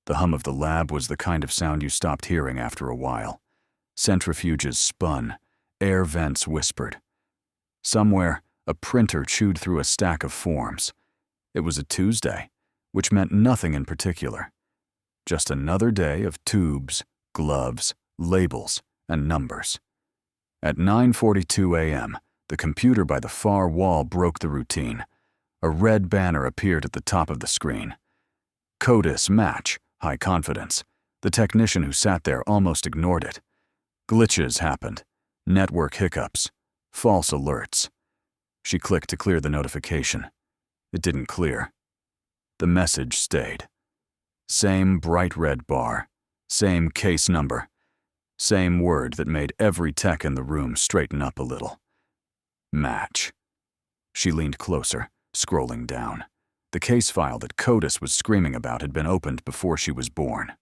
The hum of the lab was the kind of sound you stopped hearing after a while. Centrifuges spun, air vents whispered. Somewhere, a printer chewed through a stack of forms. It was a Tuesday, which meant nothing in particular. Just another day of tubes, gloves, labels, and numbers. At 9:42 a.m., the computer by the far wall broke the routine. A red banner appeared at the top of the screen. CODIS match, high confidence. The technician who sat there almost ignored it. Glitches happened. Network hiccups. False alerts. She clicked to clear the notification. It didn't clear. The message stayed. Same bright red bar. Same case number. Same word that made every tech in the room straighten up a little. Match. She leaned closer, scrolling down. The case file that CODIS was screaming about had been opened before she was born.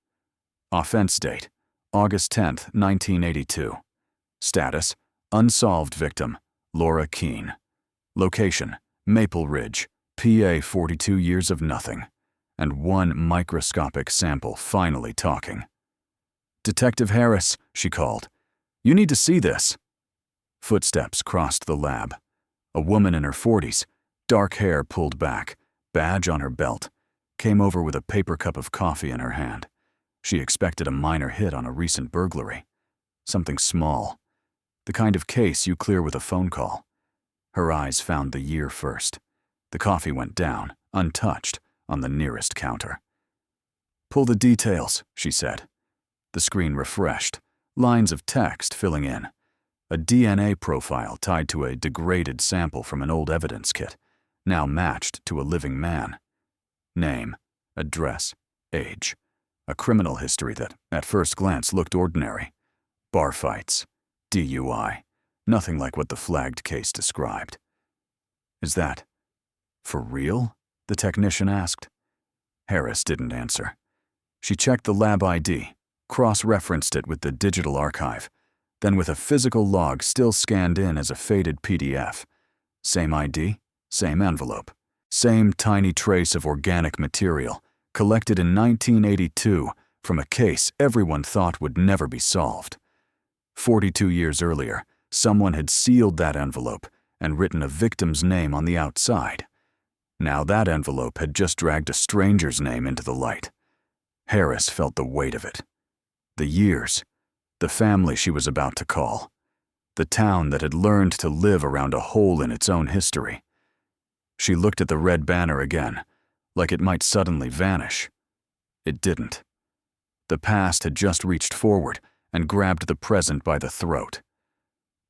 Offense date, August 10th, 1982. Status, unsolved victim, Laura Keene. Location, Maple Ridge, PA 42 years of nothing. And one microscopic sample finally talking. Detective Harris, she called. You need to see this. Footsteps crossed the lab. A woman in her 40s, dark hair pulled back, badge on her belt, came over with a paper cup of coffee in her hand. She expected a minor hit on a recent burglary. Something small. The kind of case you clear with a phone call. Her eyes found the year first. The coffee went down, untouched, on the nearest counter. Pull the details, she said. The screen refreshed, lines of text filling in. A DNA profile tied to a degraded sample from an old evidence kit, now matched to a living man. Name, address, age. A criminal history that, at first glance, looked ordinary. Bar fights, DUI, nothing like what the flagged case described. Is that for real? The technician asked. Harris didn't answer. She checked the lab ID, cross-referenced it with the digital archive, then with a physical log still scanned in as a faded PDF. Same ID, same envelope, same tiny trace of organic material, collected in 1982 from a case everyone thought would never be solved. 42 years earlier, someone had sealed that envelope and written a victim's name on the outside. Now that envelope had just dragged a stranger's name into the light. Harris felt the weight of it. The years, the family she was about to call, the town that had learned to live around a hole in its own history. She looked at the red banner again, like it might suddenly vanish. It didn't. The past had just reached forward and grabbed the present by the throat.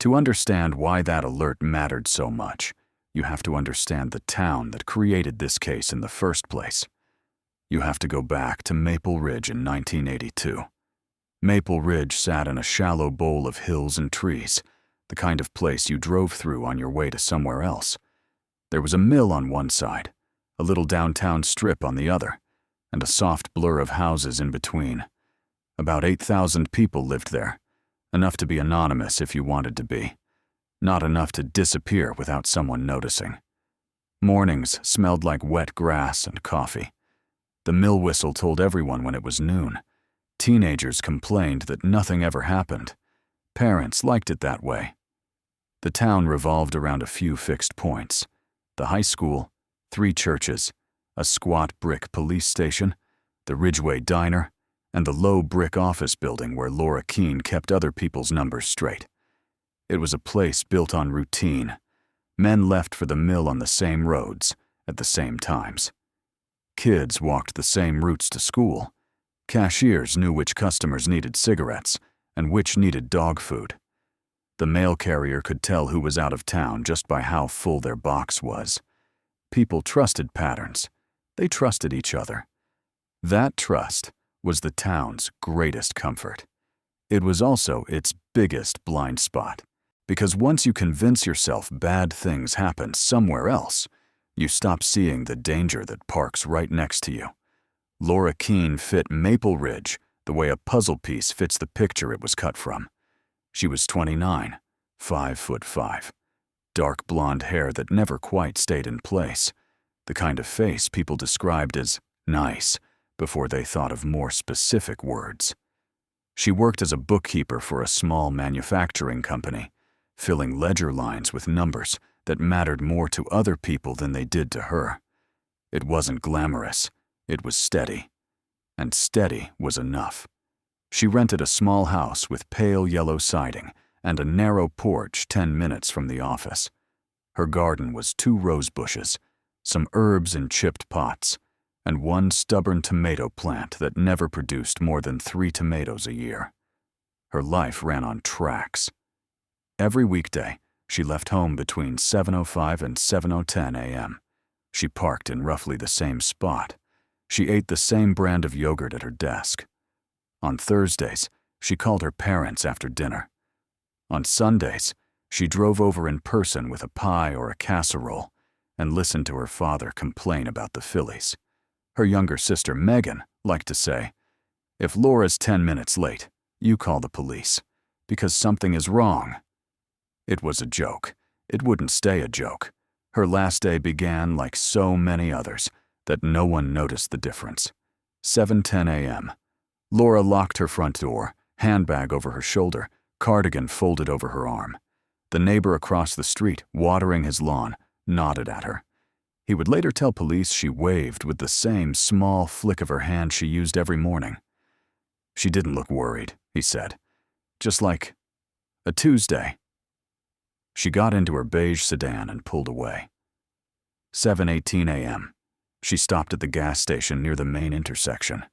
To understand why that alert mattered so much, you have to understand the town that created this case in the first place. You have to go back to Maple Ridge in 1982. Maple Ridge sat in a shallow bowl of hills and trees, the kind of place you drove through on your way to somewhere else. There was a mill on one side, a little downtown strip on the other, and a soft blur of houses in between. About 8,000 people lived there, enough to be anonymous if you wanted to be, not enough to disappear without someone noticing. Mornings smelled like wet grass and coffee. The mill whistle told everyone when it was noon. Teenagers complained that nothing ever happened. Parents liked it that way. The town revolved around a few fixed points. The high school, 3 churches, a squat brick police station, the Ridgeway Diner, and the low brick office building where Laura Keene kept other people's numbers straight. It was a place built on routine. Men left for the mill on the same roads, at the same times. Kids walked the same routes to school. Cashiers knew which customers needed cigarettes and which needed dog food. The mail carrier could tell who was out of town just by how full their box was. People trusted patterns. They trusted each other. That trust was the town's greatest comfort. It was also its biggest blind spot, because once you convince yourself bad things happen somewhere else, you stop seeing the danger that parks right next to you. Laura Keene fit Maple Ridge the way a puzzle piece fits the picture it was cut from. She was 29, 5'5", dark blonde hair that never quite stayed in place, the kind of face people described as nice, before they thought of more specific words. She worked as a bookkeeper for a small manufacturing company, filling ledger lines with numbers that mattered more to other people than they did to her. It wasn't glamorous, it was steady. And steady was enough. She rented a small house with pale yellow siding and a narrow porch 10 minutes from the office. Her garden was 2 rose bushes, some herbs in chipped pots, and 1 stubborn tomato plant that never produced more than 3 tomatoes a year. Her life ran on tracks. Every weekday, she left home between 7:05 and 7:10 a.m. She parked in roughly the same spot. She ate the same brand of yogurt at her desk. On Thursdays, she called her parents after dinner. On Sundays, she drove over in person with a pie or a casserole and listened to her father complain about the Phillies. Her younger sister, Megan, liked to say, "If Laura's 10 minutes late, you call the police, because something is wrong." It was a joke. It wouldn't stay a joke. Her last day began like so many others that no one noticed the difference. 7:10 a.m. Laura locked her front door, handbag over her shoulder, cardigan folded over her arm. The neighbor across the street, watering his lawn, nodded at her. He would later tell police she waved with the same small flick of her hand she used every morning. She didn't look worried, he said. Just like a Tuesday. She got into her beige sedan and pulled away. 7:18 a.m. She stopped at the gas station near the main intersection.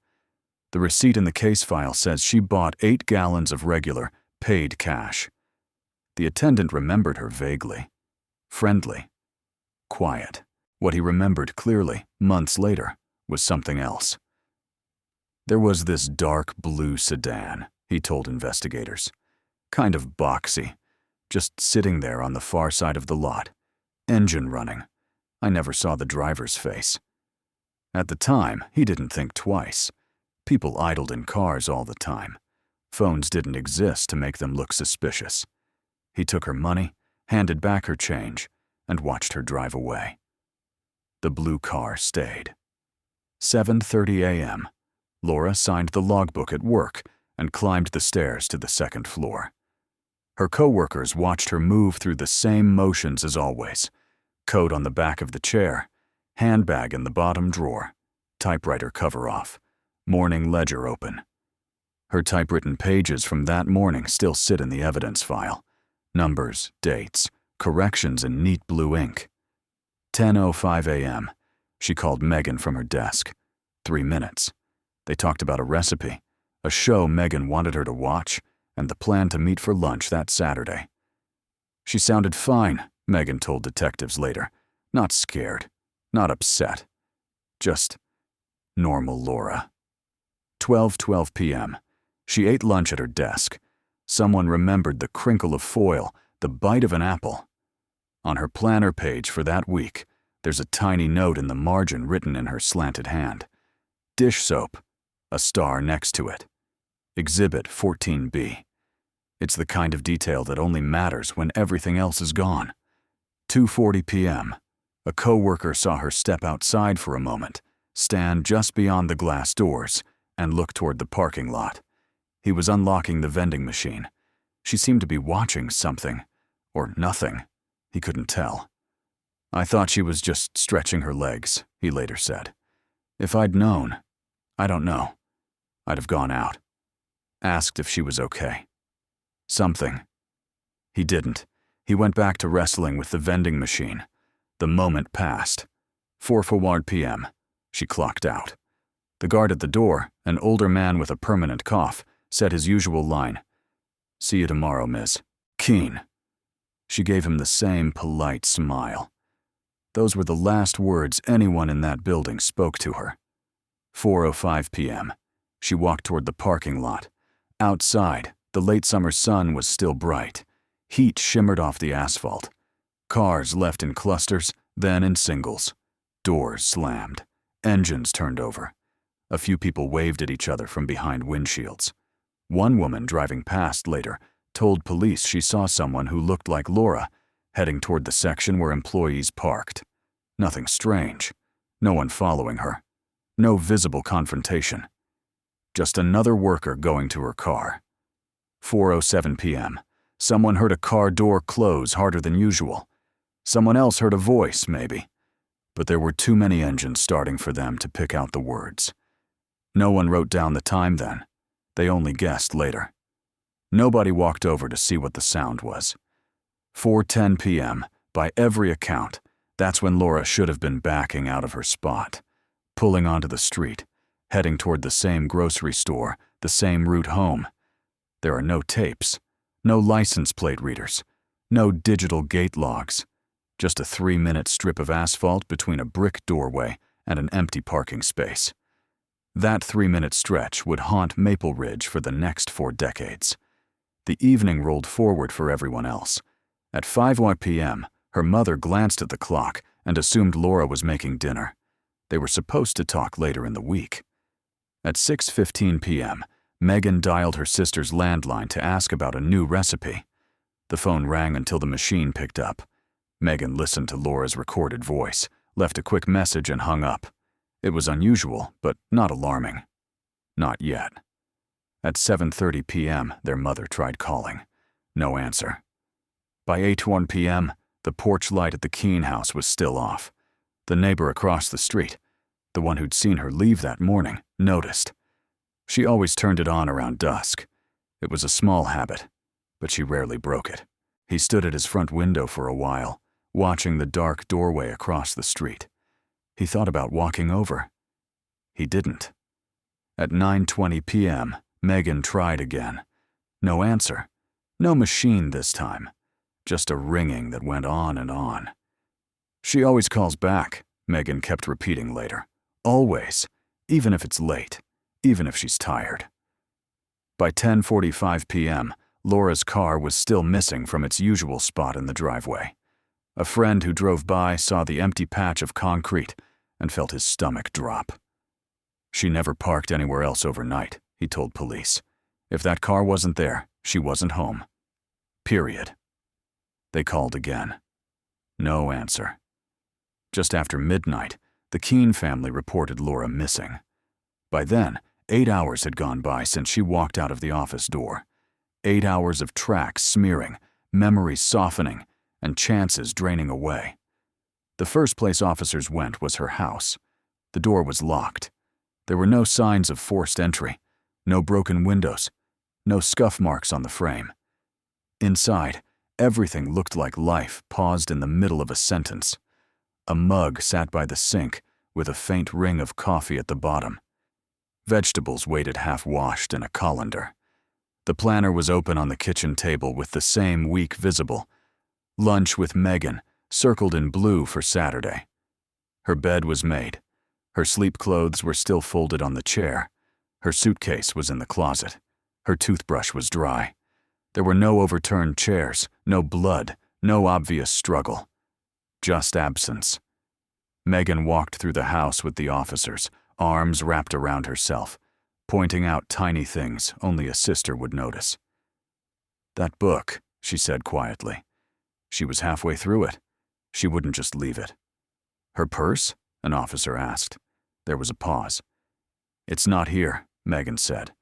The receipt in the case file says she bought 8 gallons of regular, paid cash. The attendant remembered her vaguely. Friendly. Quiet. What he remembered clearly, months later, was something else. There was this dark blue sedan, he told investigators. Kind of boxy. Just sitting there on the far side of the lot. Engine running. I never saw the driver's face. At the time, he didn't think twice. People idled in cars all the time. Phones didn't exist to make them look suspicious. He took her money, handed back her change, and watched her drive away. The blue car stayed. 7:30 a.m. Laura signed the logbook at work and climbed the stairs to the 2nd floor. Her coworkers watched her move through the same motions as always. Coat on the back of the chair, handbag in the bottom drawer, typewriter cover off, morning ledger open. Her typewritten pages from that morning still sit in the evidence file. Numbers, dates, corrections in neat blue ink. 10:05 a.m. She called Megan from her desk. 3 minutes. They talked about a recipe, a show Megan wanted her to watch, and the plan to meet for lunch that Saturday. She sounded fine, Megan told detectives later. Not scared, not upset. Just normal Laura. 12:12 p.m. She ate lunch at her desk. Someone remembered the crinkle of foil, the bite of an apple. On her planner page for that week, there's a tiny note in the margin written in her slanted hand. Dish soap, a star next to it. Exhibit 14B. It's the kind of detail that only matters when everything else is gone. 2:40 p.m. A coworker saw her step outside for a moment, stand just beyond the glass doors, and look toward the parking lot. He was unlocking the vending machine. She seemed to be watching something, or nothing. He couldn't tell. I thought she was just stretching her legs, he later said. If I'd known, I don't know. I'd have gone out. Asked if she was okay. Something. He didn't. He went back to wrestling with the vending machine. The moment passed. 4:40 p.m. She clocked out. The guard at the door, an older man with a permanent cough, said his usual line. See you tomorrow, Miss Keene. She gave him the same polite smile. Those were the last words anyone in that building spoke to her. 4:05 p.m. She walked toward the parking lot. Outside, the late summer sun was still bright. Heat shimmered off the asphalt. Cars left in clusters, then in singles. Doors slammed. Engines turned over. A few people waved at each other from behind windshields. One woman driving past later told police she saw someone who looked like Laura heading toward the section where employees parked. Nothing strange. No one following her. No visible confrontation. Just another worker going to her car. 4:07 p.m. Someone heard a car door close harder than usual. Someone else heard a voice, maybe. But there were too many engines starting for them to pick out the words. No one wrote down the time then. They only guessed later. Nobody walked over to see what the sound was. 4:10 p.m., by every account, that's when Laura should have been backing out of her spot, pulling onto the street, heading toward the same grocery store, the same route home. There are no tapes, no license plate readers, no digital gate logs, just a 3-minute strip of asphalt between a brick doorway and an empty parking space. That 3-minute stretch would haunt Maple Ridge for the next 4 decades. The evening rolled forward for everyone else. At 5:00 p.m., her mother glanced at the clock and assumed Laura was making dinner. They were supposed to talk later in the week. At 6:15 p.m., Megan dialed her sister's landline to ask about a new recipe. The phone rang until the machine picked up. Megan listened to Laura's recorded voice, left a quick message and hung up. It was unusual, but not alarming. Not yet. At 7:30 p.m., their mother tried calling. No answer. By 8:01 p.m., the porch light at the Keene house was still off. The neighbor across the street, the one who'd seen her leave that morning, noticed. She always turned it on around dusk. It was a small habit, but she rarely broke it. He stood at his front window for a while, watching the dark doorway across the street. He thought about walking over. He didn't. At 9:20 p.m., Megan tried again. No answer. No machine this time. Just a ringing that went on and on. She always calls back, Megan kept repeating later. Always. Even if it's late. Even if she's tired. By 10:45 p.m., Laura's car was still missing from its usual spot in the driveway. A friend who drove by saw the empty patch of concrete and felt his stomach drop. She never parked anywhere else overnight, he told police. If that car wasn't there, she wasn't home. Period. They called again. No answer. Just after midnight, the Keene family reported Laura missing. By then, 8 hours had gone by since she walked out of the office door. 8 hours of tracks smearing, memories softening, and chances draining away. The first place officers went was her house. The door was locked. There were no signs of forced entry, no broken windows, no scuff marks on the frame. Inside, everything looked like life paused in the middle of a sentence. A mug sat by the sink with a faint ring of coffee at the bottom. Vegetables waited half-washed in a colander. The planner was open on the kitchen table with the same week visible. Lunch with Megan, circled in blue for Saturday. Her bed was made. Her sleep clothes were still folded on the chair. Her suitcase was in the closet. Her toothbrush was dry. There were no overturned chairs, no blood, no obvious struggle. Just absence. Megan walked through the house with the officers, arms wrapped around herself, pointing out tiny things only a sister would notice. "That book," she said quietly. She was halfway through it. She wouldn't just leave it. "Her purse?" an officer asked. There was a pause. "It's not here," Megan said.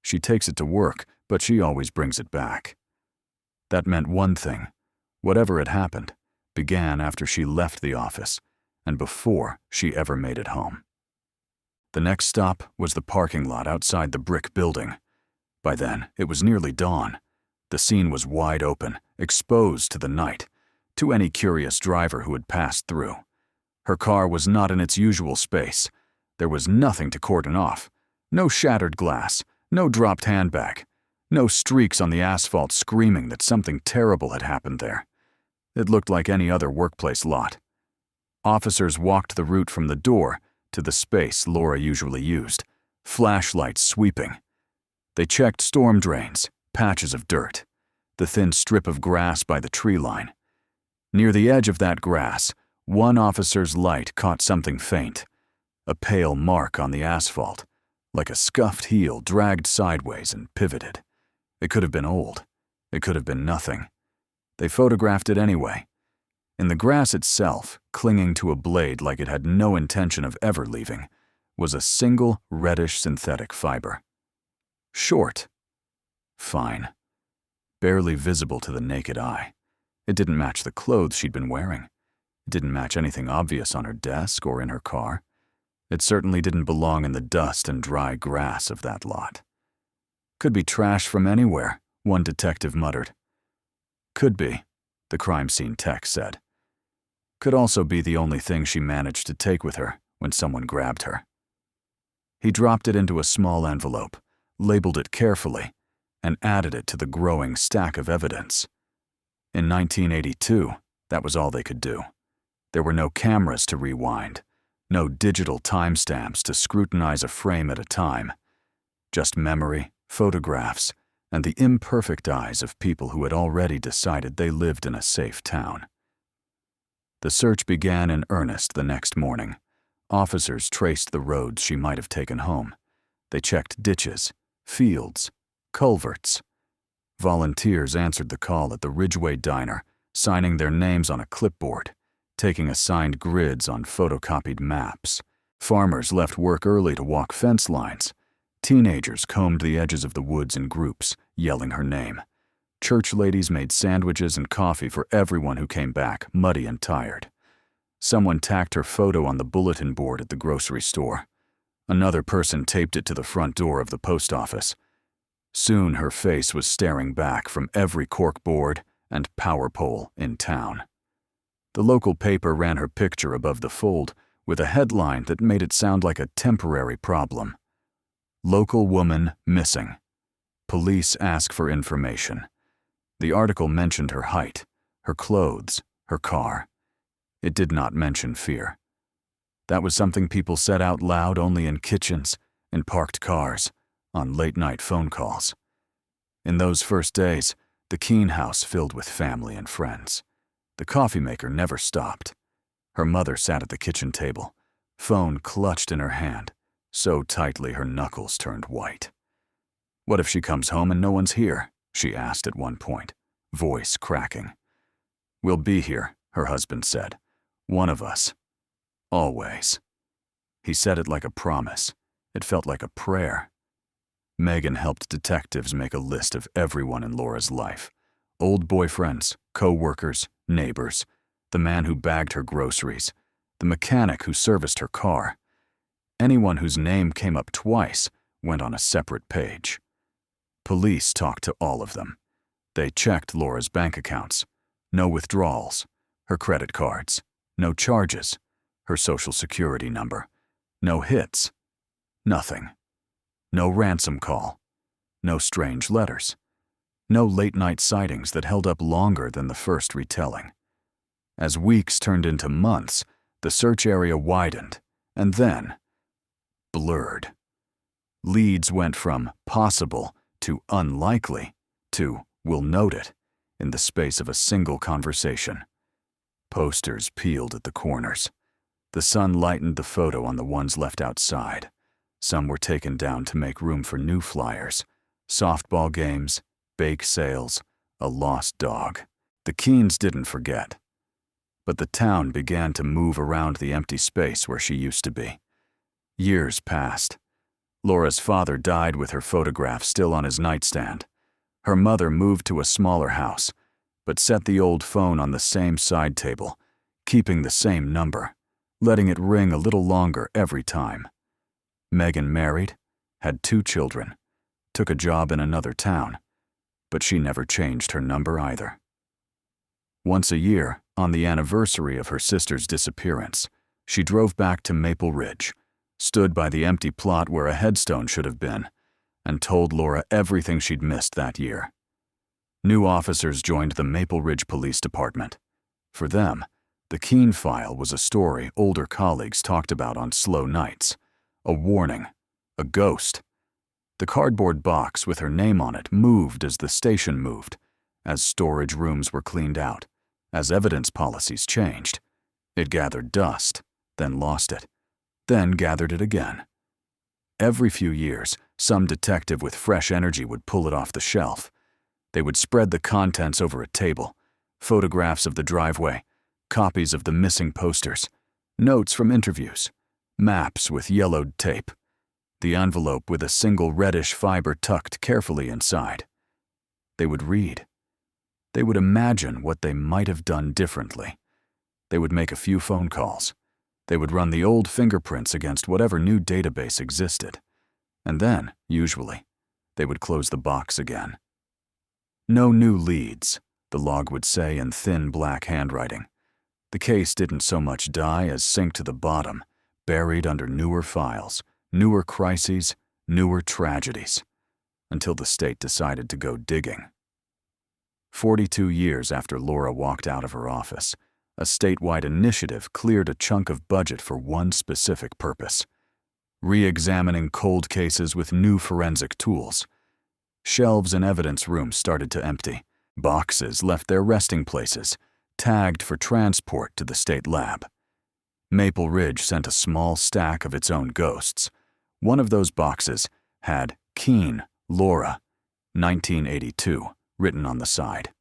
"She takes it to work, but she always brings it back." That meant one thing. Whatever had happened began after she left the office and before she ever made it home. The next stop was the parking lot outside the brick building. By then, it was nearly dawn. The scene was wide open, exposed to the night, to any curious driver who had passed through. Her car was not in its usual space. There was nothing to cordon off. No shattered glass, no dropped handbag, no streaks on the asphalt screaming that something terrible had happened there. It looked like any other workplace lot. Officers walked the route from the door to the space Laura usually used, flashlights sweeping. They checked storm drains, patches of dirt, the thin strip of grass by the tree line. Near the edge of that grass, one officer's light caught something faint, a pale mark on the asphalt, like a scuffed heel dragged sideways and pivoted. It could have been old. It could have been nothing. They photographed it anyway. In the grass itself, clinging to a blade like it had no intention of ever leaving, was a single reddish synthetic fiber. Short. Fine. Barely visible to the naked eye. It didn't match the clothes she'd been wearing. It didn't match anything obvious on her desk or in her car. It certainly didn't belong in the dust and dry grass of that lot. Could be trash from anywhere, one detective muttered. Could be, the crime scene tech said. Could also be the only thing she managed to take with her when someone grabbed her. He dropped it into a small envelope, labeled it carefully, and added it to the growing stack of evidence. In 1982, that was all they could do. There were no cameras to rewind, no digital timestamps to scrutinize a frame at a time, just memory, photographs, and the imperfect eyes of people who had already decided they lived in a safe town. The search began in earnest the next morning. Officers traced the roads she might have taken home. They checked ditches, fields, culverts. Volunteers answered the call at the Ridgeway Diner, signing their names on a clipboard, taking assigned grids on photocopied maps. Farmers left work early to walk fence lines. Teenagers combed the edges of the woods in groups, yelling her name. Church ladies made sandwiches and coffee for everyone who came back, muddy and tired. Someone tacked her photo on the bulletin board at the grocery store. Another person taped it to the front door of the post office. Soon her face was staring back from every corkboard and power pole in town. The local paper ran her picture above the fold with a headline that made it sound like a temporary problem. Local woman missing. Police ask for information. The article mentioned her height, her clothes, her car. It did not mention fear. That was something people said out loud only in kitchens, in parked cars, on late-night phone calls. In those first days, the Keene house filled with family and friends. The coffee maker never stopped. Her mother sat at the kitchen table, phone clutched in her hand, so tightly her knuckles turned white. "What if she comes home and no one's here?" she asked at one point, voice cracking. "We'll be here," her husband said. "One of us. Always." He said it like a promise. It felt like a prayer. Megan helped detectives make a list of everyone in Laura's life. Old boyfriends, coworkers, neighbors, the man who bagged her groceries, the mechanic who serviced her car. Anyone whose name came up twice went on a separate page. Police talked to all of them. They checked Laura's bank accounts. No withdrawals. Her credit cards. No charges. Her social security number. No hits. Nothing. No ransom call. No strange letters. No late-night sightings that held up longer than the first retelling. As weeks turned into months, the search area widened, and then blurred. Leads went from possible to unlikely to we'll note it in the space of a single conversation. Posters peeled at the corners. The sun lightened the photo on the ones left outside. Some were taken down to make room for new flyers, softball games, bake sales, a lost dog. The Keenes didn't forget. But the town began to move around the empty space where she used to be. Years passed. Laura's father died with her photograph still on his nightstand. Her mother moved to a smaller house, but set the old phone on the same side table, keeping the same number, letting it ring a little longer every time. Megan married, had 2 children, took a job in another town, but she never changed her number either. Once a year, on the anniversary of her sister's disappearance, she drove back to Maple Ridge, stood by the empty plot where a headstone should have been, and told Laura everything she'd missed that year. New officers joined the Maple Ridge Police Department. For them, the Keene file was a story older colleagues talked about on slow nights, a warning, a ghost. The cardboard box with her name on it moved as the station moved, as storage rooms were cleaned out, as evidence policies changed. It gathered dust, then lost it, then gathered it again. Every few years, some detective with fresh energy would pull it off the shelf. They would spread the contents over a table, photographs of the driveway, copies of the missing posters, notes from interviews, maps with yellowed tape, the envelope with a single reddish fiber tucked carefully inside. They would read. They would imagine what they might have done differently. They would make a few phone calls. They would run the old fingerprints against whatever new database existed. And then, usually, they would close the box again. No new leads, the log would say in thin black handwriting. The case didn't so much die as sink to the bottom, buried under newer files, newer crises, newer tragedies, until the state decided to go digging. 42 years after Laura walked out of her office, a statewide initiative cleared a chunk of budget for one specific purpose: re-examining cold cases with new forensic tools. Shelves in evidence rooms started to empty. Boxes left their resting places, tagged for transport to the state lab. Maple Ridge sent a small stack of its own ghosts. One of those boxes had Keene, Laura, 1982, written on the side.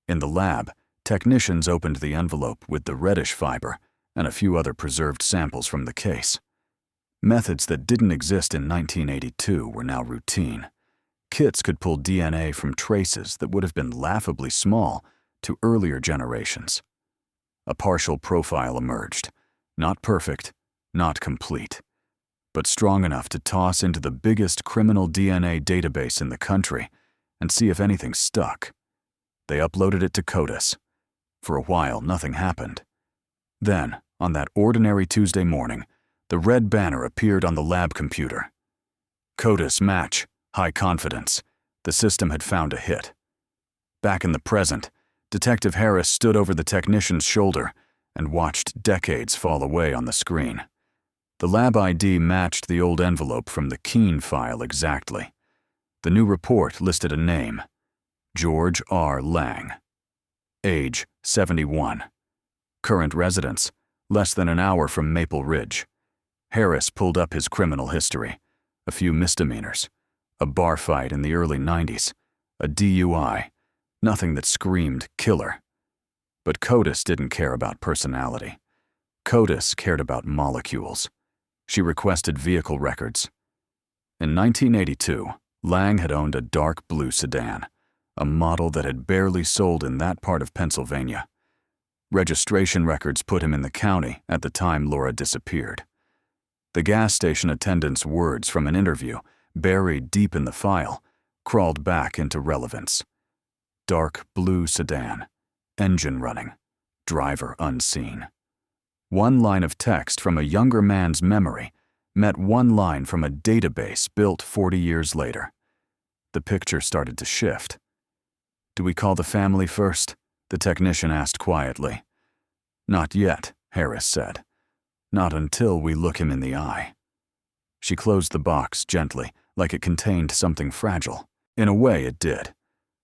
In the lab, technicians opened the envelope with the reddish fiber and a few other preserved samples from the case. Methods that didn't exist in 1982 were now routine. Kits could pull DNA from traces that would have been laughably small to earlier generations. A partial profile emerged, not perfect, not complete, but strong enough to toss into the biggest criminal DNA database in the country and see if anything stuck. They uploaded it to CODIS. For a while, nothing happened. Then, on that ordinary Tuesday morning, the red banner appeared on the lab computer. CODIS match, high confidence. The system had found a hit. Back in the present, Detective Harris stood over the technician's shoulder and watched decades fall away on the screen. The lab ID matched the old envelope from the Keene file exactly. The new report listed a name: George R. Lang. Age, 71. Current residence, less than an hour from Maple Ridge. Harris pulled up his criminal history: a few misdemeanors, a bar fight in the early 90s, a DUI, nothing that screamed killer. But CODIS didn't care about personality. CODIS cared about molecules. She requested vehicle records. In 1982, Lang had owned a dark blue sedan, a model that had barely sold in that part of Pennsylvania. Registration records put him in the county at the time Laura disappeared. The gas station attendant's words from an interview, buried deep in the file, crawled back into relevance. Dark blue sedan, engine running, driver unseen. One line of text from a younger man's memory met one line from a database built 40 years later. The picture started to shift. "Do we call the family first?" the technician asked quietly. "Not yet," Harris said. "Not until we look him in the eye." She closed the box gently, like it contained something fragile. In a way, it did.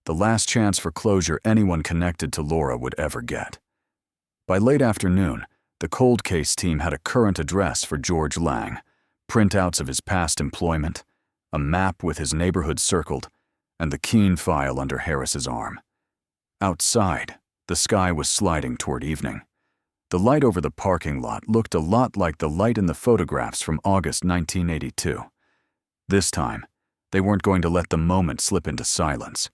The last chance for closure anyone connected to Laura would ever get. By late afternoon, the cold case team had a current address for George Lang, printouts of his past employment, a map with his neighborhood circled, and the Keene file under Harris's arm. Outside, the sky was sliding toward evening. The light over the parking lot looked a lot like the light in the photographs from August 1982. This time, they weren't going to let the moment slip into silence.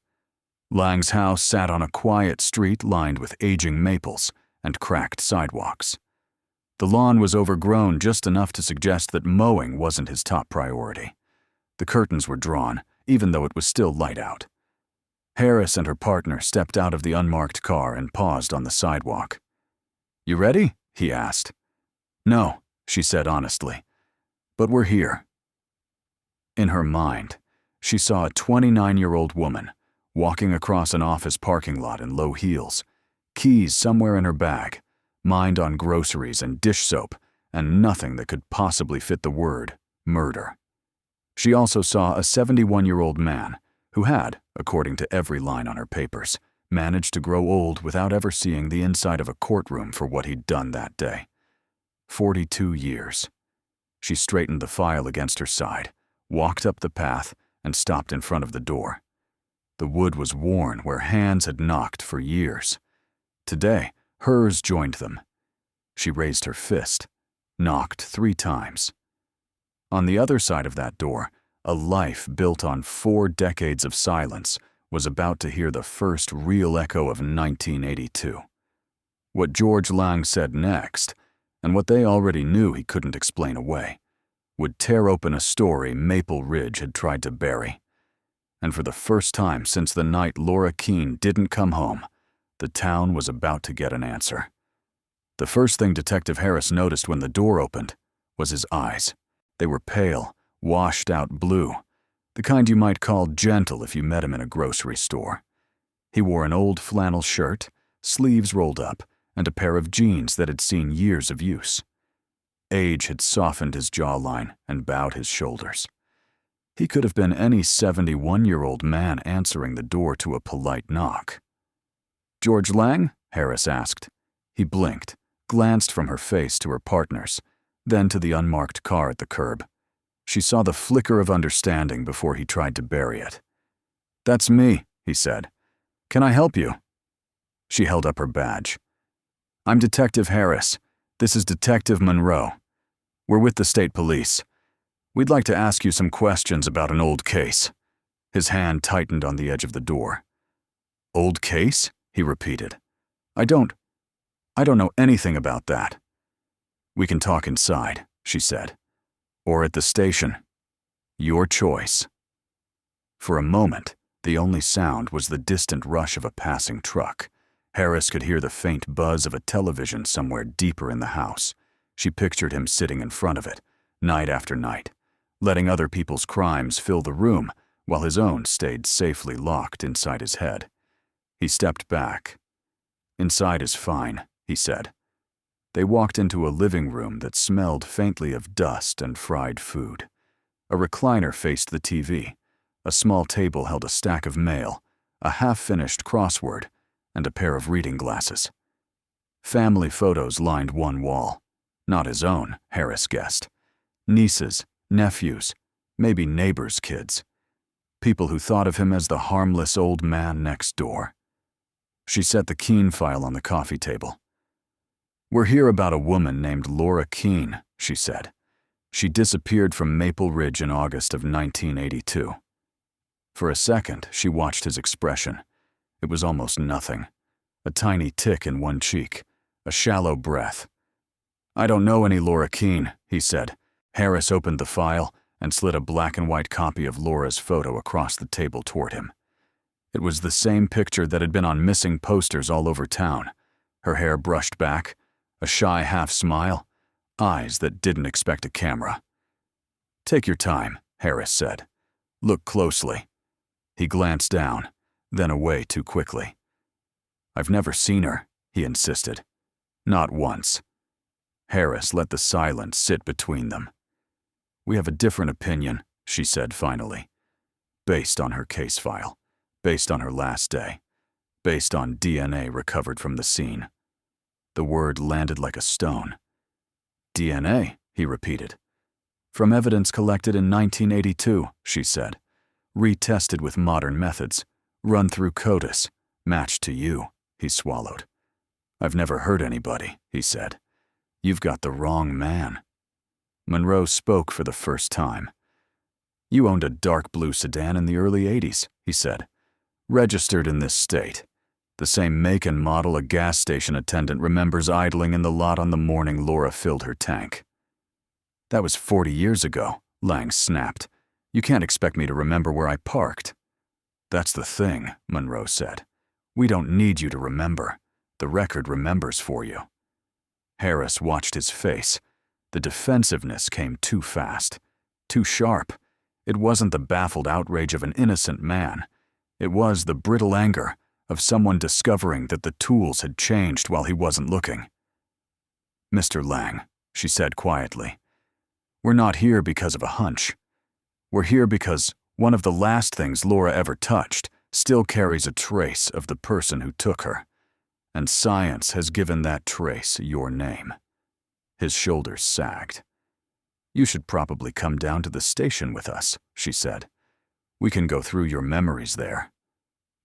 Lang's house sat on a quiet street lined with aging maples and cracked sidewalks. The lawn was overgrown just enough to suggest that mowing wasn't his top priority. The curtains were drawn, even though it was still light out. Harris and her partner stepped out of the unmarked car and paused on the sidewalk. "You ready?" he asked. "No," she said honestly, "but we're here." In her mind, she saw a 29-year-old woman walking across an office parking lot in low heels, keys somewhere in her bag, mind on groceries and dish soap, and nothing that could possibly fit the word murder. She also saw a 71-year-old man who had, according to every line on her papers, managed to grow old without ever seeing the inside of a courtroom for what he'd done that day. 42 years. She straightened the file against her side, walked up the path, and stopped in front of the door. The wood was worn where hands had knocked for years. Today, hers joined them. She raised her fist. knocked 3 times. On the other side of that door, a life built on 4 decades of silence was about to hear the first real echo of 1982. What George Lang said next, and what they already knew he couldn't explain away, would tear open a story Maple Ridge had tried to bury. And for the first time since the night Laura Keene didn't come home, the town was about to get an answer. The first thing Detective Harris noticed when the door opened was his eyes. They were pale, washed-out blue, the kind you might call gentle if you met him in a grocery store. He wore an old flannel shirt, sleeves rolled up, and a pair of jeans that had seen years of use. Age had softened his jawline and bowed his shoulders. He could have been any 71-year-old man answering the door to a polite knock. "George Lang?" Harris asked. He blinked, glanced from her face to her partner's, then to the unmarked car at the curb. She saw the flicker of understanding before he tried to bury it. "That's me," he said. "Can I help you?" She held up her badge. "I'm Detective Harris. This is Detective Monroe. We're with the state police. We'd like to ask you some questions about an old case." His hand tightened on the edge of the door. "Old case?" he repeated. I don't know anything about that." "We can talk inside," she said. "Or at the station. Your choice." For a moment, the only sound was the distant rush of a passing truck. Harris could hear the faint buzz of a television somewhere deeper in the house. She pictured him sitting in front of it, night after night, letting other people's crimes fill the room while his own stayed safely locked inside his head. He stepped back. "Inside is fine," he said. They walked into a living room that smelled faintly of dust and fried food. A recliner faced the TV. A small table held a stack of mail, a half-finished crossword, and a pair of reading glasses. Family photos lined one wall. Not his own, Harris guessed. Nieces, nephews, maybe neighbors' kids. People who thought of him as the harmless old man next door. She set the Keene file on the coffee table. "We're here about a woman named Laura Keene," she said. "She disappeared from Maple Ridge in August of 1982. For a second, she watched his expression. It was almost nothing. A tiny tick in one cheek, a shallow breath. "I don't know any Laura Keene," he said. Harris opened the file and slid a black and white copy of Laura's photo across the table toward him. It was the same picture that had been on missing posters all over town. Her hair brushed back, a shy half-smile, eyes that didn't expect a camera. "Take your time," Harris said. "Look closely." He glanced down, then away too quickly. "I've never seen her," he insisted. "Not once." Harris let the silence sit between them. "We have a different opinion," she said finally. "Based on her case file. Based on her last day. Based on DNA recovered from the scene." The word landed like a stone. "DNA," he repeated. "From evidence collected in 1982, she said. Retested with modern methods. Run through CODIS. Matched to you," he swallowed. "I've never hurt anybody," he said. "You've got the wrong man." Monroe spoke for the first time. "You owned a dark blue sedan in the early 80s, he said. "Registered in this state. The same make and model a gas station attendant remembers idling in the lot on the morning Laura filled her tank." "That was 40 years ago," Lang snapped. "You can't expect me to remember where I parked." "That's the thing," Monroe said. "We don't need you to remember. The record remembers for you." Harris watched his face. The defensiveness came too fast, too sharp. It wasn't the baffled outrage of an innocent man. It was the brittle anger of someone discovering that the tools had changed while he wasn't looking. "Mr. Lang," she said quietly, "we're not here because of a hunch. We're here because one of the last things Laura ever touched still carries a trace of the person who took her, and science has given that trace your name." His shoulders sagged. "You should probably come down to the station with us," she said. "We can go through your memories there.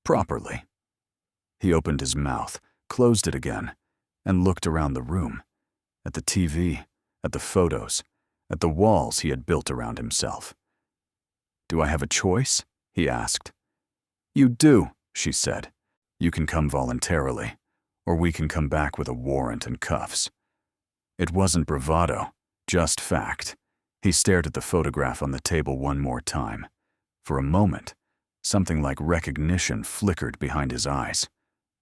Properly." He opened his mouth, closed it again, and looked around the room. At the TV, at the photos, at the walls he had built around himself. "Do I have a choice?" he asked. "You do," she said. "You can come voluntarily, or we can come back with a warrant and cuffs." It wasn't bravado, just fact. He stared at the photograph on the table one more time. For a moment, something like recognition flickered behind his eyes.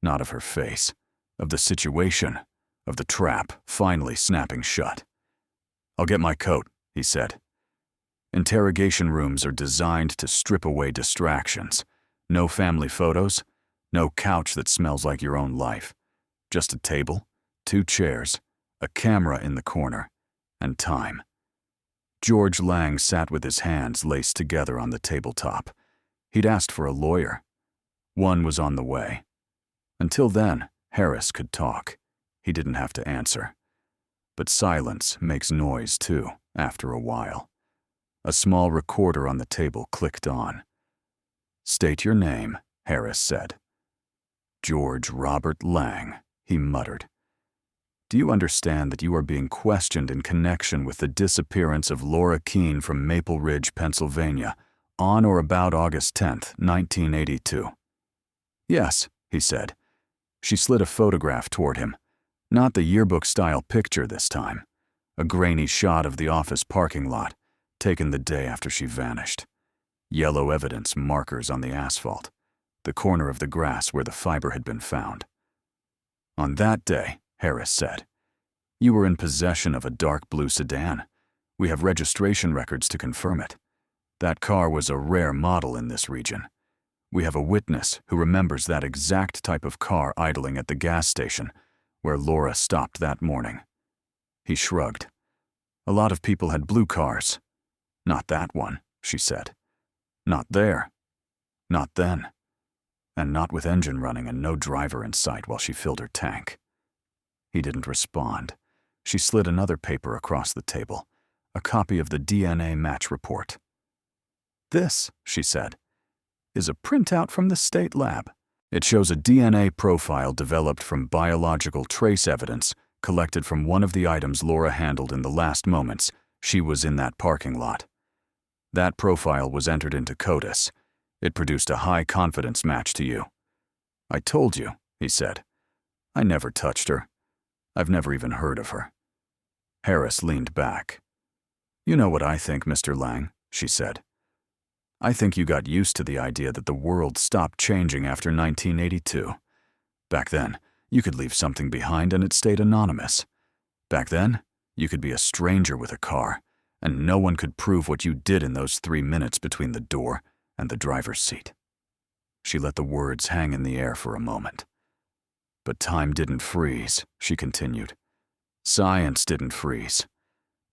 Not of her face, of the situation, of the trap finally snapping shut. "I'll get my coat," he said. Interrogation rooms are designed to strip away distractions. No family photos, no couch that smells like your own life. Just a table, 2 chairs, a camera in the corner, and time. George Lang sat with his hands laced together on the tabletop. He'd asked for a lawyer. One was on the way. Until then, Harris could talk. He didn't have to answer. But silence makes noise too, after a while. A small recorder on the table clicked on. "State your name," Harris said. "George Robert Lang," he muttered. "Do you understand that you are being questioned in connection with the disappearance of Laura Keene from Maple Ridge, Pennsylvania, on or about August 10th, 1982? "Yes," he said. She slid a photograph toward him. Not the yearbook-style picture this time. A grainy shot of the office parking lot, taken the day after she vanished. Yellow evidence markers on the asphalt, the corner of the grass where the fiber had been found. "On that day," Harris said, "you were in possession of a dark blue sedan. We have registration records to confirm it. That car was a rare model in this region. We have a witness who remembers that exact type of car idling at the gas station where Laura stopped that morning." He shrugged. "A lot of people had blue cars. Not that one," she said. "Not there. Not then. And not with engine running and no driver in sight while she filled her tank." He didn't respond. She slid another paper across the table, a copy of the DNA match report. "This," she said, "is a printout from the state lab. It shows a DNA profile developed from biological trace evidence collected from one of the items Laura handled in the last moments she was in that parking lot. That profile was entered into CODIS. It produced a high-confidence match to you." "I told you," he said. "I never touched her. I've never even heard of her." Harris leaned back. "You know what I think, Mr. Lang," she said. "I think you got used to the idea that the world stopped changing after 1982. Back then, you could leave something behind and it stayed anonymous. Back then, you could be a stranger with a car, and no one could prove what you did in those 3 minutes between the door and the driver's seat." She let the words hang in the air for a moment. "But time didn't freeze," she continued. "Science didn't freeze.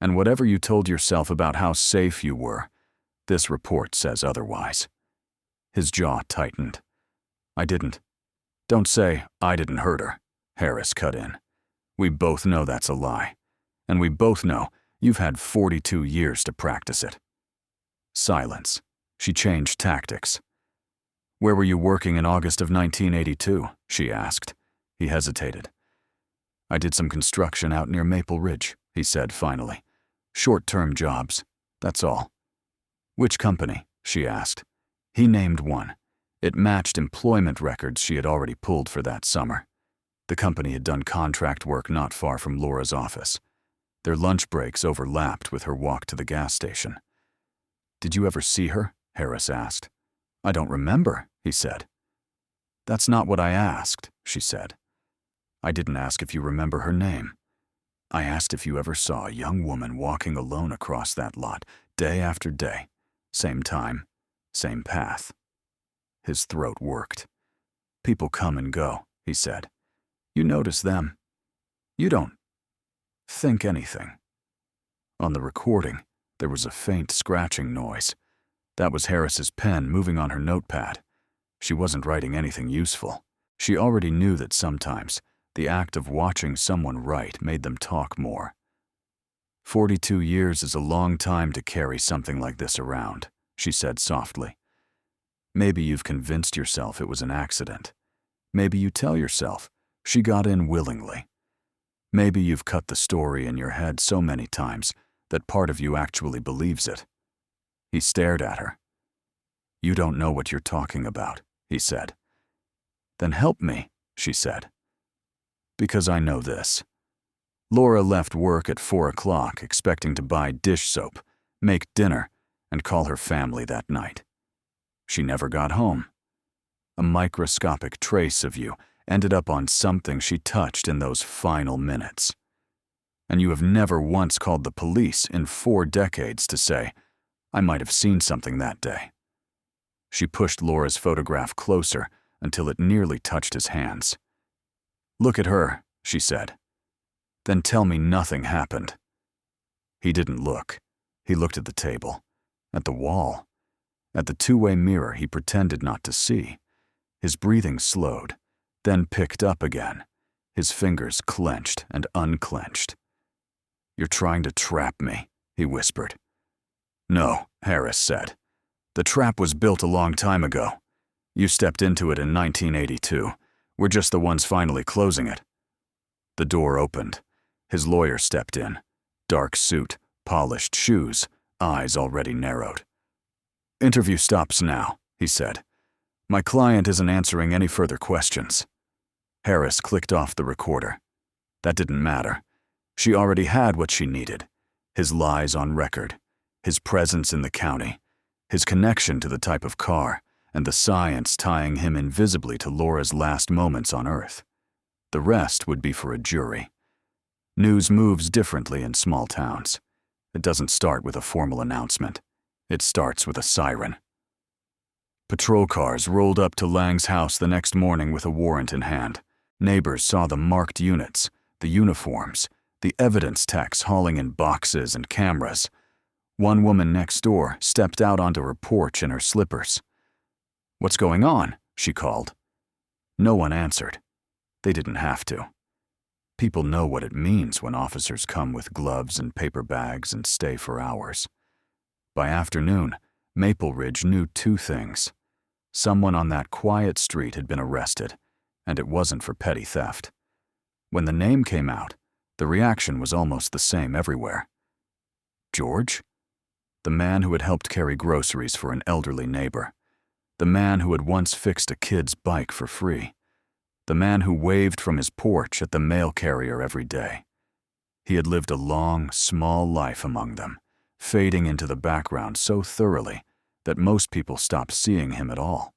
And whatever you told yourself about how safe you were, this report says otherwise." His jaw tightened. Don't say I didn't hurt her," Harris cut in. "We both know that's a lie. And we both know you've had 42 years to practice it." Silence. She changed tactics. "Where were you working in August of 1982? She asked. He hesitated. "I did some construction out near Maple Ridge," he said finally. "Short-term jobs, that's all." "Which company?" she asked. He named one. It matched employment records she had already pulled for that summer. The company had done contract work not far from Laura's office. Their lunch breaks overlapped with her walk to the gas station. "Did you ever see her?" Harris asked. "I don't remember," he said. "That's not what I asked," she said. "I didn't ask if you remember her name. I asked if you ever saw a young woman walking alone across that lot, day after day, same time, same path." His throat worked. "People come and go," he said. "You notice them. You don't think anything." On the recording, there was a faint scratching noise. That was Harris's pen moving on her notepad. She wasn't writing anything useful. She already knew that sometimes the act of watching someone write made them talk more. 42 years is a long time to carry something like this around, she said softly. Maybe you've convinced yourself it was an accident. Maybe you tell yourself she got in willingly. Maybe you've cut the story in your head so many times that part of you actually believes it. He stared at her. You don't know what you're talking about, he said. Then help me, she said. Because I know this. Laura left work at 4 o'clock expecting to buy dish soap, make dinner, and call her family that night. She never got home. A microscopic trace of you ended up on something she touched in those final minutes. And you have never once called the police in 4 decades to say, I might have seen something that day. She pushed Laura's photograph closer until it nearly touched his hands. Look at her, she said. Then tell me nothing happened. He didn't look. He looked at the table, at the wall, at the two-way mirror he pretended not to see. His breathing slowed, then picked up again. His fingers clenched and unclenched. You're trying to trap me, he whispered. No, Harris said. The trap was built a long time ago. You stepped into it in 1982. We're just the ones finally closing it. The door opened. His lawyer stepped in. Dark suit, polished shoes, eyes already narrowed. Interview stops now, he said. My client isn't answering any further questions. Harris clicked off the recorder. That didn't matter. She already had what she needed. His lies on record, his presence in the county, his connection to the type of car, and the science tying him invisibly to Laura's last moments on Earth. The rest would be for a jury. News moves differently in small towns. It doesn't start with a formal announcement. It starts with a siren. Patrol cars rolled up to Lang's house the next morning with a warrant in hand. Neighbors saw the marked units, the uniforms, the evidence techs hauling in boxes and cameras. One woman next door stepped out onto her porch in her slippers. What's going on? She called. No one answered. They didn't have to. People know what it means when officers come with gloves and paper bags and stay for hours. By afternoon, Maple Ridge knew 2 things. Someone on that quiet street had been arrested, and it wasn't for petty theft. When the name came out, the reaction was almost the same everywhere. George? The man who had helped carry groceries for an elderly neighbor. The man who had once fixed a kid's bike for free. The man who waved from his porch at the mail carrier every day. He had lived a long, small life among them, fading into the background so thoroughly that most people stopped seeing him at all.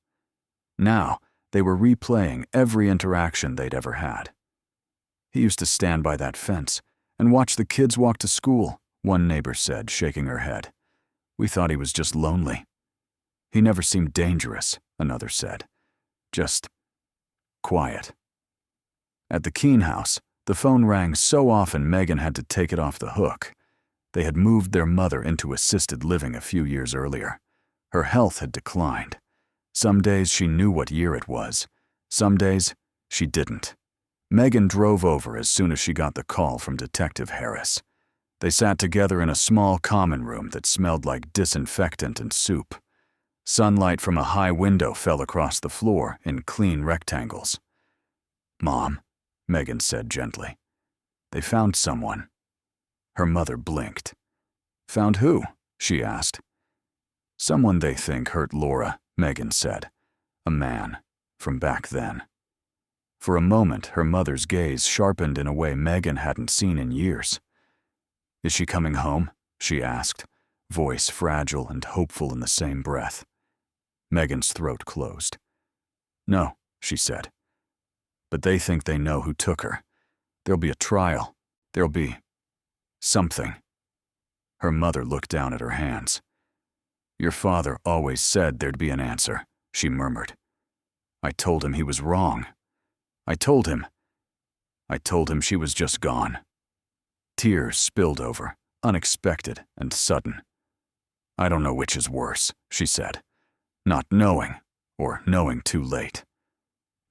Now, they were replaying every interaction they'd ever had. He used to stand by that fence and watch the kids walk to school, one neighbor said, shaking her head. We thought he was just lonely. He never seemed dangerous, another said. Just quiet. At the Keene house, the phone rang so often Megan had to take it off the hook. They had moved their mother into assisted living a few years earlier. Her health had declined. Some days she knew what year it was. Some days she didn't. Megan drove over as soon as she got the call from Detective Harris. They sat together in a small common room that smelled like disinfectant and soup. Sunlight from a high window fell across the floor in clean rectangles. Mom, Megan said gently. They found someone. Her mother blinked. Found who? She asked. Someone they think hurt Laura, Megan said. A man, from back then. For a moment, her mother's gaze sharpened in a way Megan hadn't seen in years. Is she coming home? She asked, voice fragile and hopeful in the same breath. Megan's throat closed. No, she said. But they think they know who took her. There'll be a trial. There'll be something. Her mother looked down at her hands. Your father always said there'd be an answer, she murmured. I told him he was wrong. I told him she was just gone. Tears spilled over, unexpected and sudden. I don't know which is worse, she said. Not knowing, or knowing too late.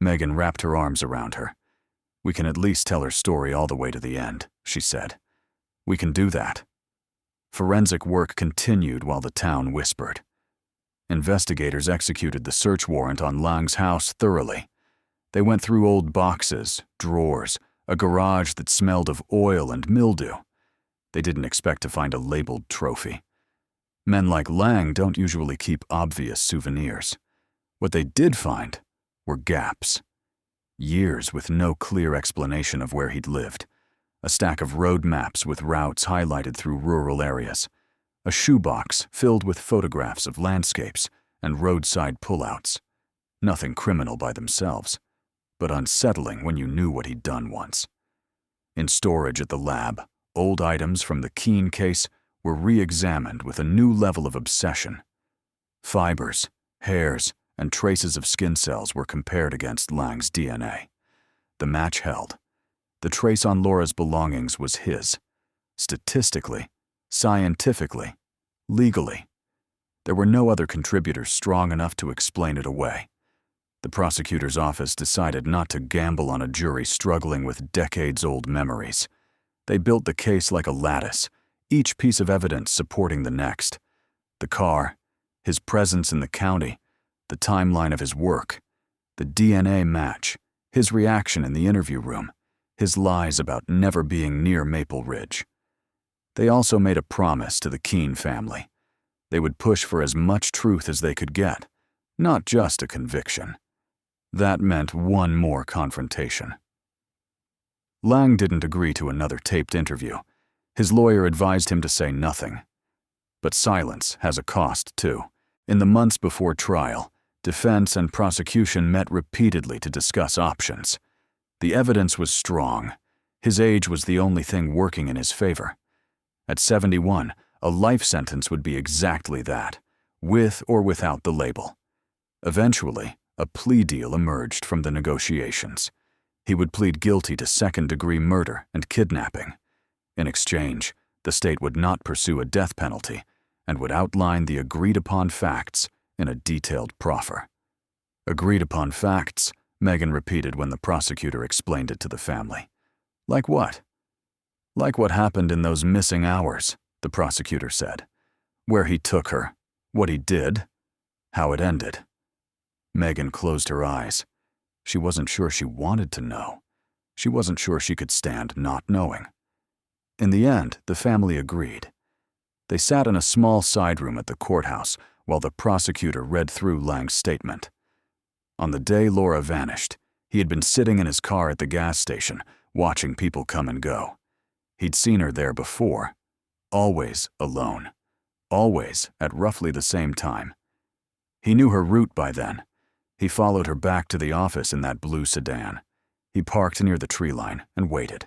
Megan wrapped her arms around her. We can at least tell her story all the way to the end, she said. We can do that. Forensic work continued while the town whispered. Investigators executed the search warrant on Lang's house thoroughly. They went through old boxes, drawers, a garage that smelled of oil and mildew. They didn't expect to find a labeled trophy. Men like Lang don't usually keep obvious souvenirs. What they did find were gaps. Years with no clear explanation of where he'd lived. A stack of road maps with routes highlighted through rural areas. A shoebox filled with photographs of landscapes and roadside pullouts. Nothing criminal by themselves, but unsettling when you knew what he'd done once. In storage at the lab, old items from the Keene case were re-examined with a new level of obsession. Fibers, hairs, and traces of skin cells were compared against Lang's DNA. The match held. The trace on Laura's belongings was his. Statistically, scientifically, legally. There were no other contributors strong enough to explain it away. The prosecutor's office decided not to gamble on a jury struggling with decades-old memories. They built the case like a lattice, each piece of evidence supporting the next. The car, his presence in the county, the timeline of his work, the DNA match, his reaction in the interview room, his lies about never being near Maple Ridge. They also made a promise to the Keene family. They would push for as much truth as they could get, not just a conviction. That meant one more confrontation. Lang didn't agree to another taped interview. His lawyer advised him to say nothing. But silence has a cost, too. In the months before trial, defense and prosecution met repeatedly to discuss options. The evidence was strong. His age was the only thing working in his favor. At 71, a life sentence would be exactly that, with or without the label. Eventually, a plea deal emerged from the negotiations. He would plead guilty to second-degree murder and kidnapping. In exchange, the state would not pursue a death penalty and would outline the agreed-upon facts in a detailed proffer. Agreed-upon facts, Megan repeated when the prosecutor explained it to the family. Like what? Like what happened in those missing hours, the prosecutor said. Where he took her, what he did, how it ended. Megan closed her eyes. She wasn't sure she wanted to know. She wasn't sure she could stand not knowing. In the end, the family agreed. They sat in a small side room at the courthouse while the prosecutor read through Lang's statement. On the day Laura vanished, he had been sitting in his car at the gas station, watching people come and go. He'd seen her there before, always alone, always at roughly the same time. He knew her route by then. He followed her back to the office in that blue sedan. He parked near the tree line and waited.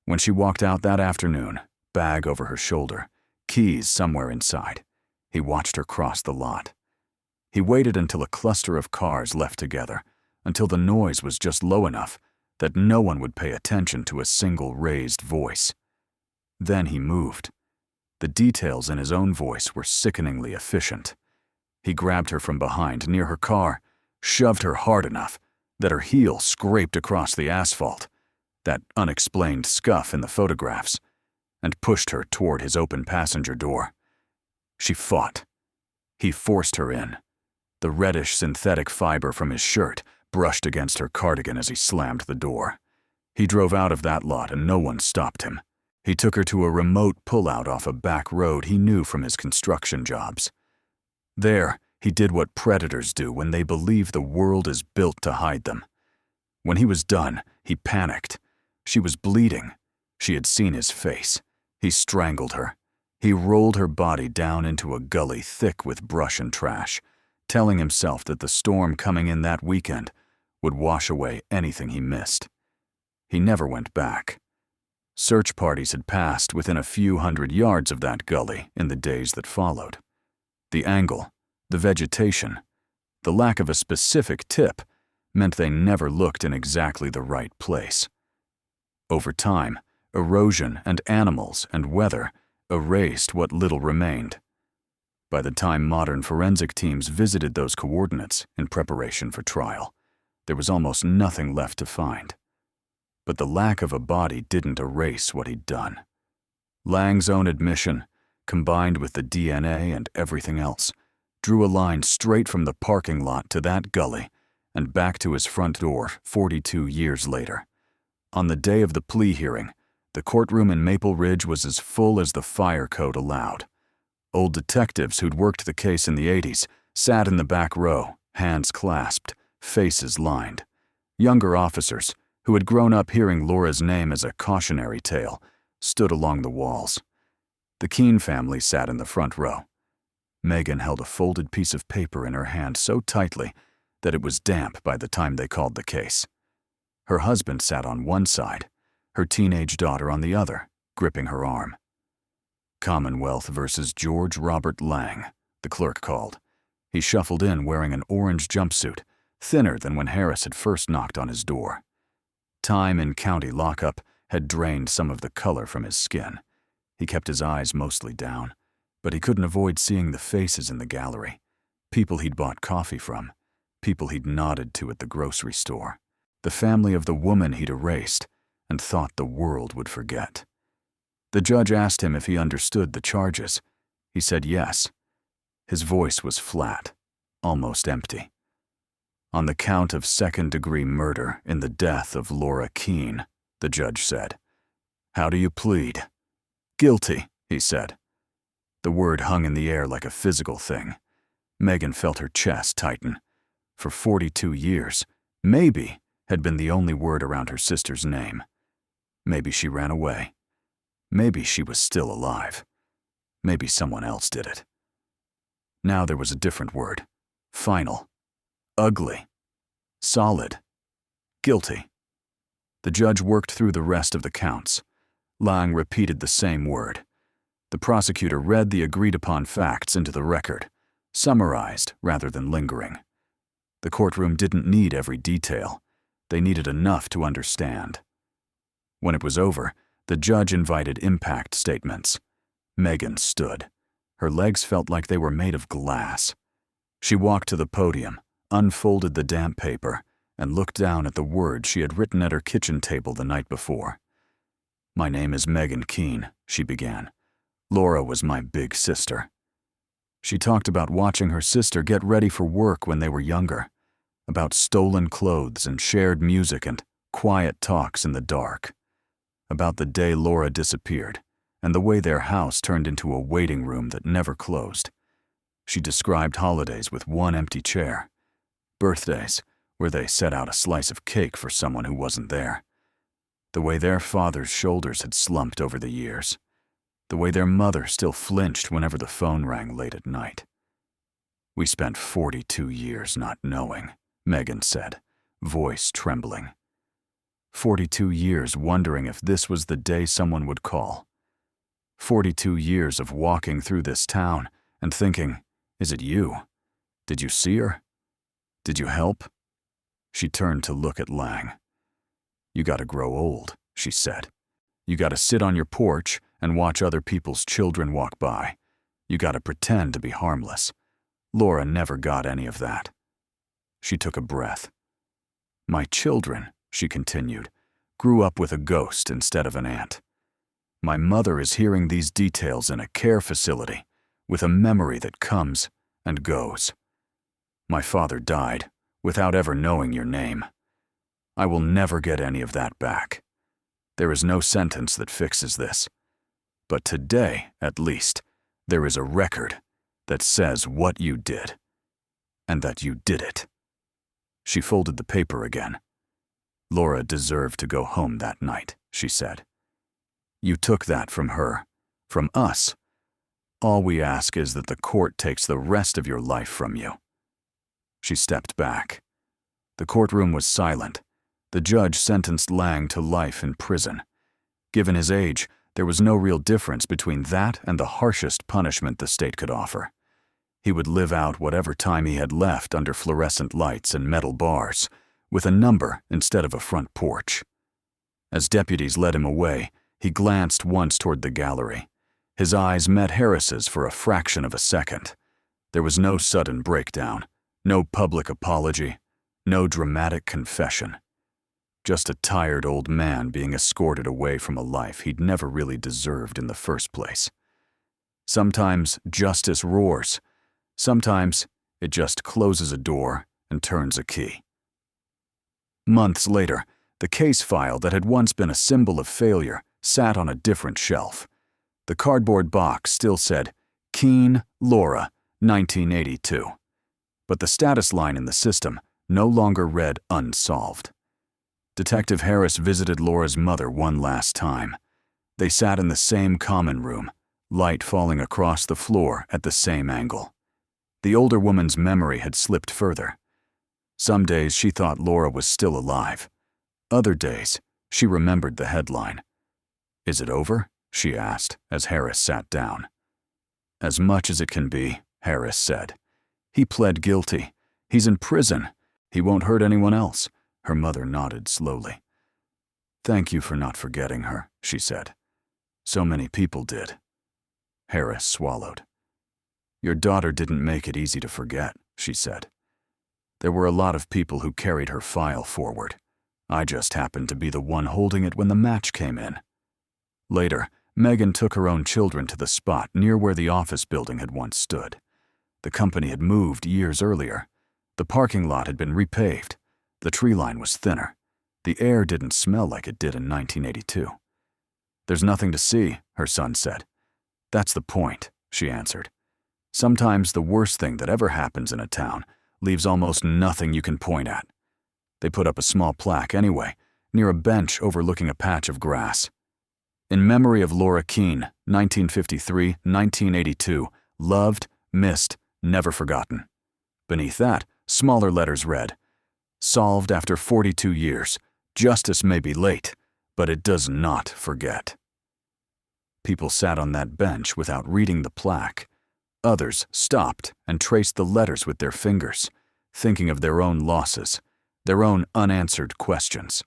When she walked out that afternoon, bag over her shoulder, keys somewhere inside, he watched her cross the lot. He waited until a cluster of cars left together, until the noise was just low enough that no one would pay attention to a single raised voice. Then he moved. The details in his own voice were sickeningly efficient. He grabbed her from behind near her car, shoved her hard enough that her heel scraped across the asphalt, that unexplained scuff in the photographs, and pushed her toward his open passenger door. She fought. He forced her in. The reddish synthetic fiber from his shirt brushed against her cardigan as he slammed the door. He drove out of that lot and no one stopped him. He took her to a remote pullout off a back road he knew from his construction jobs. There, he did what predators do when they believe the world is built to hide them. When he was done, he panicked. She was bleeding. She had seen his face. He strangled her. He rolled her body down into a gully thick with brush and trash, telling himself that the storm coming in that weekend would wash away anything he missed. He never went back. Search parties had passed within a few hundred yards of that gully in the days that followed. The angle, the vegetation, the lack of a specific tip meant they never looked in exactly the right place. Over time, erosion and animals and weather erased what little remained. By the time modern forensic teams visited those coordinates in preparation for trial, there was almost nothing left to find. But the lack of a body didn't erase what he'd done. Lang's own admission, combined with the DNA and everything else, drew a line straight from the parking lot to that gully and back to his front door 42 years later. On the day of the plea hearing, the courtroom in Maple Ridge was as full as the fire code allowed. Old detectives who'd worked the case in the 80s sat in the back row, hands clasped, faces lined. Younger officers, who had grown up hearing Laura's name as a cautionary tale, stood along the walls. The Keene family sat in the front row. Megan held a folded piece of paper in her hand so tightly that it was damp by the time they called the case. Her husband sat on one side, her teenage daughter on the other, gripping her arm. Commonwealth versus George Robert Lang, the clerk called. He shuffled in wearing an orange jumpsuit, thinner than when Harris had first knocked on his door. Time in county lockup had drained some of the color from his skin. He kept his eyes mostly down, but he couldn't avoid seeing the faces in the gallery. People he'd bought coffee from, people he'd nodded to at the grocery store, the family of the woman he'd erased and thought the world would forget. The judge asked him if he understood the charges. He said yes. His voice was flat, almost empty. On the count of second-degree murder in the death of Laura Keene, the judge said. How do you plead? Guilty, he said. The word hung in the air like a physical thing. Megan felt her chest tighten. For 42 years, maybe had been the only word around her sister's name. Maybe she ran away. Maybe she was still alive. Maybe someone else did it. Now there was a different word. Final. Ugly. Solid. Guilty. The judge worked through the rest of the counts. Lang repeated the same word. The prosecutor read the agreed-upon facts into the record, summarized rather than lingering. The courtroom didn't need every detail. They needed enough to understand. When it was over, the judge invited impact statements. Megan stood. Her legs felt like they were made of glass. She walked to the podium, unfolded the damp paper, and looked down at the words she had written at her kitchen table the night before. My name is Megan Keene, she began. Laura was my big sister. She talked about watching her sister get ready for work when they were younger, about stolen clothes and shared music and quiet talks in the dark, about the day Laura disappeared and the way their house turned into a waiting room that never closed. She described holidays with one empty chair, birthdays where they set out a slice of cake for someone who wasn't there, the way their father's shoulders had slumped over the years, the way their mother still flinched whenever the phone rang late at night. We spent 42 years not knowing, Megan said, voice trembling. 42 years wondering if this was the day someone would call. 42 years of walking through this town and thinking, is it you? Did you see her? Did you help? She turned to look at Lang. You gotta grow old, she said. You gotta sit on your porch and watch other people's children walk by. You gotta pretend to be harmless. Laura never got any of that. She took a breath. My children, she continued, grew up with a ghost instead of an aunt. My mother is hearing these details in a care facility with a memory that comes and goes. My father died without ever knowing your name. I will never get any of that back. There is no sentence that fixes this. But today, at least, there is a record that says what you did, and that you did it. She folded the paper again. Laura deserved to go home that night, she said. You took that from her, from us. All we ask is that the court takes the rest of your life from you. She stepped back. The courtroom was silent. The judge sentenced Lang to life in prison. Given his age, there was no real difference between that and the harshest punishment the state could offer. He would live out whatever time he had left under fluorescent lights and metal bars, with a number instead of a front porch. As deputies led him away, he glanced once toward the gallery. His eyes met Harris's for a fraction of a second. There was no sudden breakdown, no public apology, no dramatic confession. Just a tired old man being escorted away from a life he'd never really deserved in the first place. Sometimes justice roars. Sometimes it just closes a door and turns a key. Months later, The case file that had once been a symbol of failure sat on a different shelf. The cardboard box still said, Keene, Laura, 1982. But the status line in the system no longer read unsolved. Detective Harris visited Laura's mother one last time. They sat in the same common room, light falling across the floor at the same angle. The older woman's memory had slipped further. Some days she thought Laura was still alive. Other days, she remembered the headline. "Is it over?" she asked as Harris sat down. "As much as it can be," Harris said. "He pled guilty. He's in prison. He won't hurt anyone else." Her mother nodded slowly. "Thank you for not forgetting her," she said. "So many people did." Harris swallowed. "Your daughter didn't make it easy to forget," she said. "There were a lot of people who carried her file forward. I just happened to be the one holding it when the match came in." Later, Megan took her own children to the spot near where the office building had once stood. The company had moved years earlier. The parking lot had been repaved. The tree line was thinner. The air didn't smell like it did in 1982. "There's nothing to see," her son said. "That's the point," she answered. "Sometimes the worst thing that ever happens in a town leaves almost nothing you can point at." They put up a small plaque anyway, near a bench overlooking a patch of grass. "In memory of Laura Keene, 1953-1982, loved, missed, never forgotten." Beneath that, smaller letters read, "Solved after 42 years. Justice may be late, but it does not forget." People sat on that bench without reading the plaque. Others stopped and traced the letters with their fingers, thinking of their own losses, their own unanswered questions.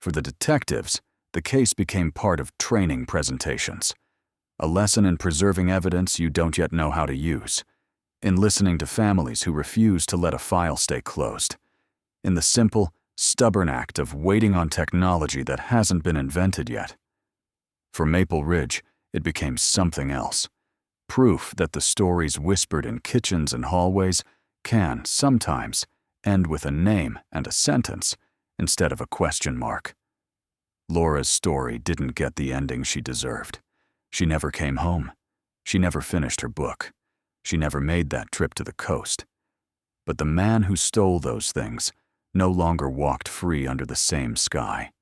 For the detectives, the case became part of training presentations, a lesson in preserving evidence you don't yet know how to use, in listening to families who refuse to let a file stay closed, in the simple, stubborn act of waiting on technology that hasn't been invented yet. For Maple Ridge, it became something else. Proof that the stories whispered in kitchens and hallways can, sometimes, end with a name and a sentence instead of a question mark. Laura's story didn't get the ending she deserved. She never came home. She never finished her book. She never made that trip to the coast. But the man who stole those things no longer walked free under the same sky.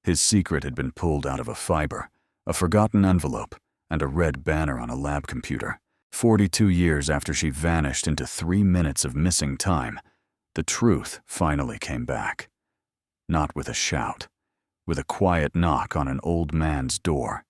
His secret had been pulled out of a fiber, a forgotten envelope, and a red banner on a lab computer. 42 years after she vanished into 3 minutes of missing time, the truth finally came back. Not with a shout, with a quiet knock on an old man's door.